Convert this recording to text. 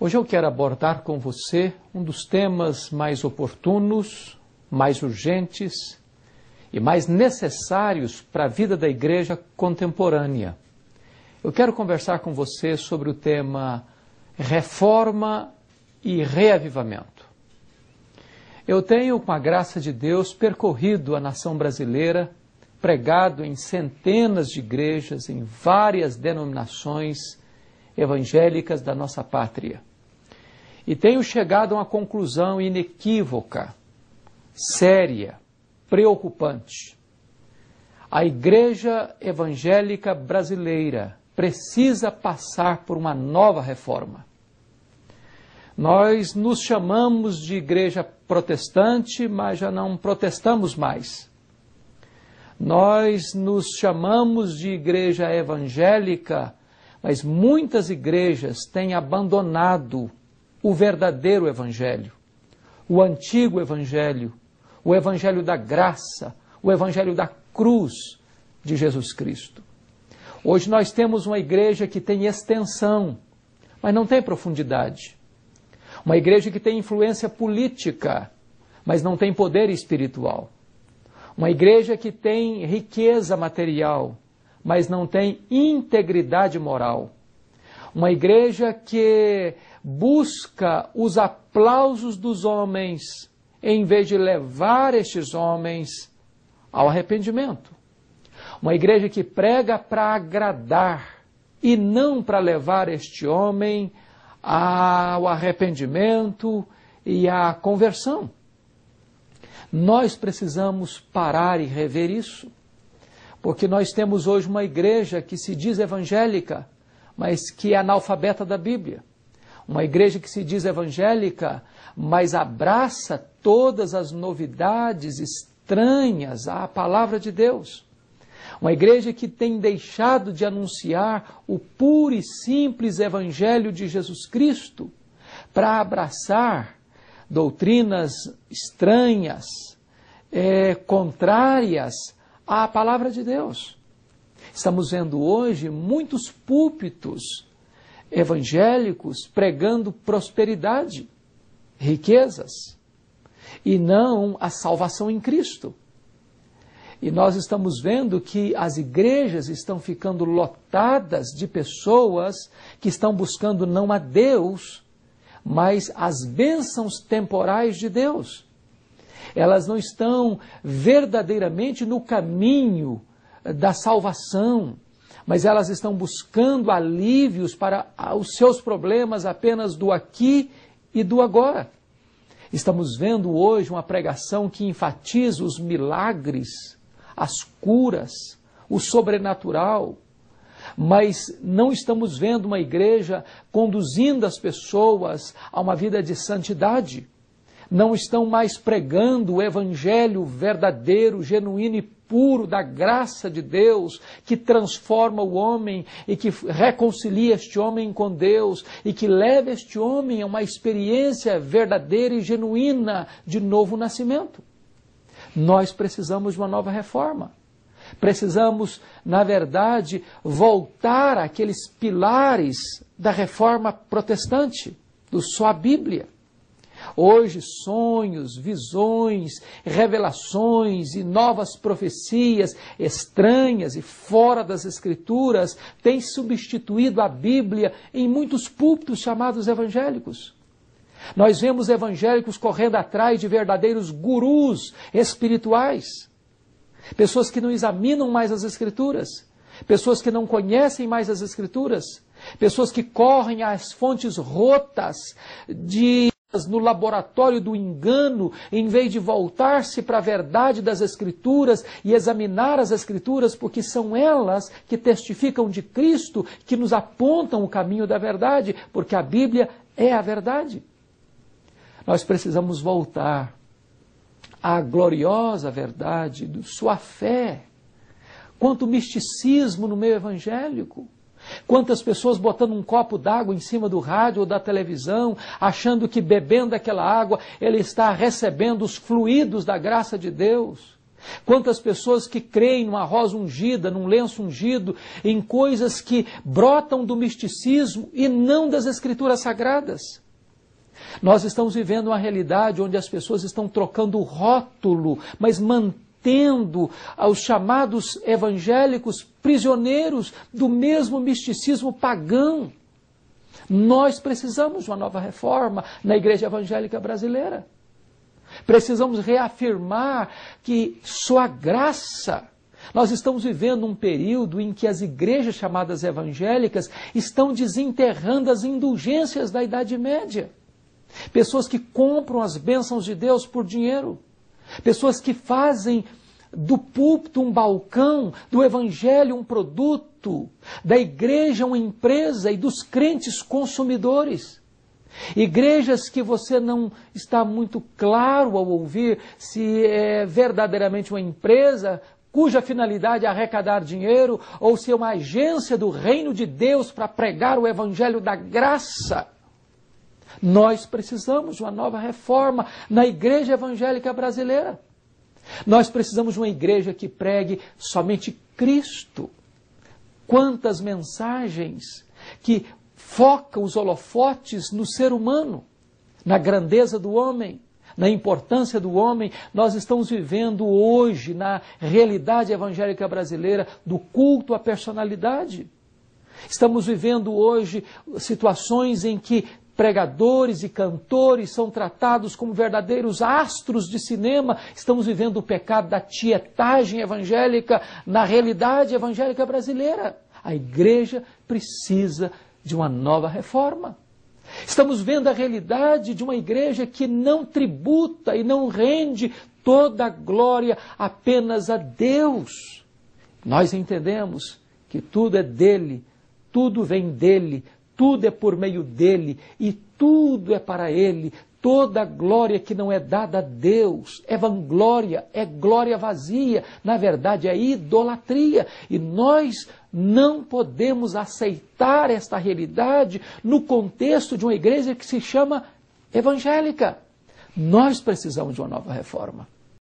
Hoje eu quero abordar com você um dos temas mais oportunos, mais urgentes e mais necessários para a vida da igreja contemporânea. Eu quero conversar com você sobre o tema reforma e reavivamento. Eu tenho, com a graça de Deus, percorrido a nação brasileira, pregado em centenas de igrejas, em várias denominações evangélicas da nossa pátria. E tenho chegado a uma conclusão inequívoca, séria, preocupante. A igreja evangélica brasileira precisa passar por uma nova reforma. Nós nos chamamos de igreja protestante, mas já não protestamos mais. Nós nos chamamos de igreja evangélica, mas muitas igrejas têm abandonado o verdadeiro evangelho, o antigo evangelho, o evangelho da graça, o evangelho da cruz de Jesus Cristo. Hoje nós temos uma igreja que tem extensão, mas não tem profundidade. Uma igreja que tem influência política, mas não tem poder espiritual. Uma igreja que tem riqueza material, mas não tem integridade moral. Uma igreja que busca os aplausos dos homens, em vez de levar estes homens ao arrependimento. Uma igreja que prega para agradar e não para levar este homem ao arrependimento e à conversão. Nós precisamos parar e rever isso, porque nós temos hoje uma igreja que se diz evangélica, mas que é analfabeta da Bíblia. Uma igreja que se diz evangélica, mas abraça todas as novidades estranhas à palavra de Deus. Uma igreja que tem deixado de anunciar o puro e simples evangelho de Jesus Cristo para abraçar doutrinas estranhas, contrárias à palavra de Deus. Estamos vendo hoje muitos púlpitos evangélicos pregando prosperidade, riquezas, e não a salvação em Cristo. E nós estamos vendo que as igrejas estão ficando lotadas de pessoas que estão buscando não a Deus, mas as bênçãos temporais de Deus. Elas não estão verdadeiramente no caminho da salvação, mas elas estão buscando alívios para os seus problemas apenas do aqui e do agora. Estamos vendo hoje uma pregação que enfatiza os milagres, as curas, o sobrenatural, mas não estamos vendo uma igreja conduzindo as pessoas a uma vida de santidade. Não estão mais pregando o evangelho verdadeiro, genuíno e puro da graça de Deus, que transforma o homem e que reconcilia este homem com Deus e que leva este homem a uma experiência verdadeira e genuína de novo nascimento. Nós precisamos de uma nova reforma. Precisamos, na verdade, voltar àqueles pilares da reforma protestante, do só a Bíblia. Hoje, sonhos, visões, revelações e novas profecias estranhas e fora das Escrituras têm substituído a Bíblia em muitos púlpitos chamados evangélicos. Nós vemos evangélicos correndo atrás de verdadeiros gurus espirituais, pessoas que não examinam mais as Escrituras, pessoas que não conhecem mais as Escrituras, pessoas que correm às fontes rotas no laboratório do engano, em vez de voltar-se para a verdade das Escrituras e examinar as Escrituras, porque são elas que testificam de Cristo, que nos apontam o caminho da verdade, porque a Bíblia é a verdade. Nós precisamos voltar à gloriosa verdade de sua fé. Quanto misticismo no meio evangélico. Quantas pessoas botando um copo d'água em cima do rádio ou da televisão, achando que bebendo aquela água ele está recebendo os fluidos da graça de Deus. Quantas pessoas que creem numa rosa ungida, num lenço ungido, em coisas que brotam do misticismo e não das escrituras sagradas. Nós estamos vivendo uma realidade onde as pessoas estão trocando o rótulo, mas mantendo os chamados evangélicos prisioneiros do mesmo misticismo pagão. Nós precisamos de uma nova reforma na igreja evangélica brasileira. Precisamos reafirmar que só a graça. Nós estamos vivendo um período em que as igrejas chamadas evangélicas estão desenterrando as indulgências da Idade Média. Pessoas que compram as bênçãos de Deus por dinheiro. Pessoas que fazem do púlpito um balcão, do evangelho um produto, da igreja uma empresa e dos crentes consumidores. Igrejas que você não está muito claro ao ouvir se é verdadeiramente uma empresa cuja finalidade é arrecadar dinheiro ou se é uma agência do reino de Deus para pregar o evangelho da graça. Nós precisamos de uma nova reforma na igreja evangélica brasileira. Nós precisamos de uma igreja que pregue somente Cristo. Quantas mensagens que focam os holofotes no ser humano, na grandeza do homem, na importância do homem. Nós estamos vivendo hoje, na realidade evangélica brasileira, do culto à personalidade. Estamos vivendo hoje situações em que pregadores e cantores são tratados como verdadeiros astros de cinema. Estamos vivendo o pecado da tietagem evangélica na realidade evangélica brasileira. A igreja precisa de uma nova reforma. Estamos vendo a realidade de uma igreja que não tributa e não rende toda a glória apenas a Deus. Nós entendemos que tudo é dele, tudo vem dele, tudo é por meio dele e tudo é para ele. Toda glória que não é dada a Deus é vanglória, é glória vazia, na verdade é idolatria. E nós não podemos aceitar esta realidade no contexto de uma igreja que se chama evangélica. Nós precisamos de uma nova reforma.